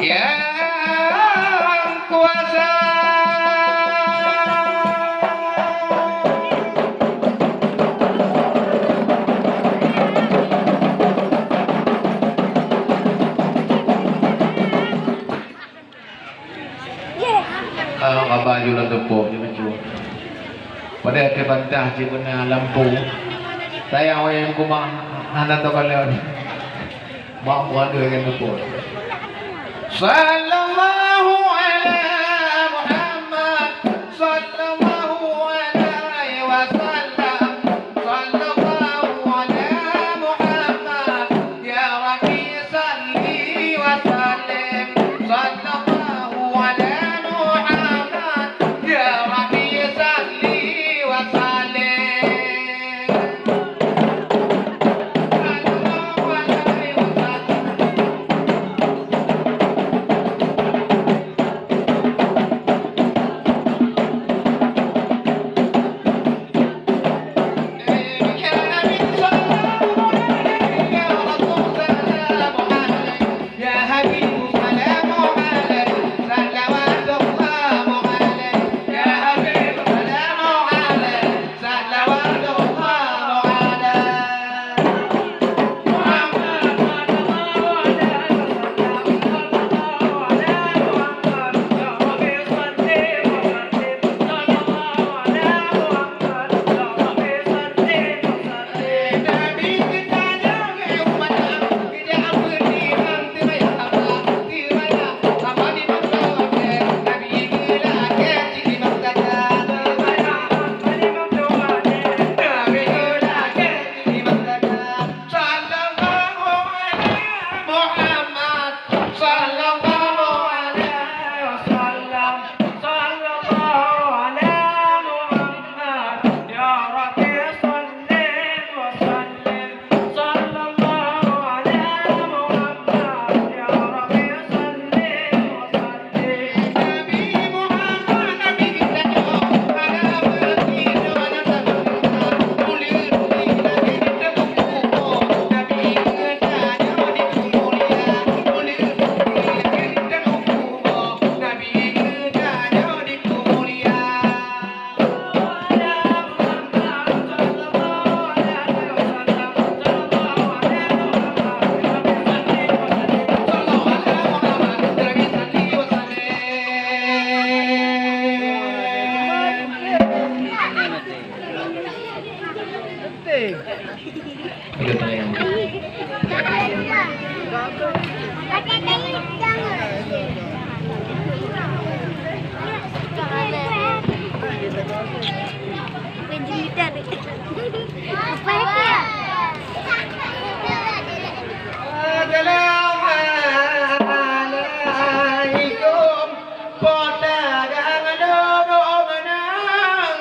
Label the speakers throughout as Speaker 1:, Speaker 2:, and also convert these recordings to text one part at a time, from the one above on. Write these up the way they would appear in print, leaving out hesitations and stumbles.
Speaker 1: yang kuasa. Kalau kabaju lang tupo, di ba siya? Pada kebantah si na lampu. Saya yang kumahanan to kalian. Maafkan doa kan tupo. Sallallahu ala Muhammad, sallallahu alaihi wasallam, sallallahu ala Muhammad, ya Rabbi salli wa sallim, sallallahu ala Muhammad, ya Rabbi salli wa sallim, sallallahu alaihi wasallam. Assalamualaikum, podagang dono menang,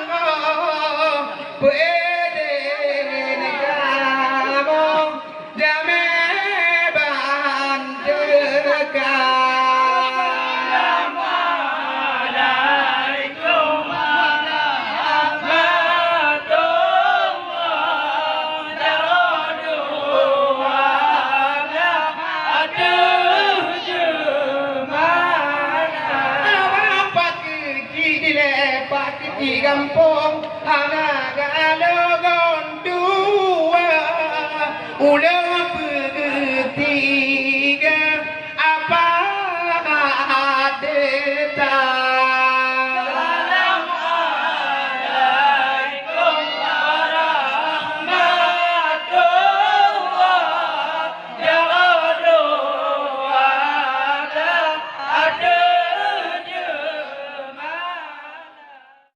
Speaker 1: puede negamo jame bandekan. Di kampung anak galogon dua ulah bertiga apa ada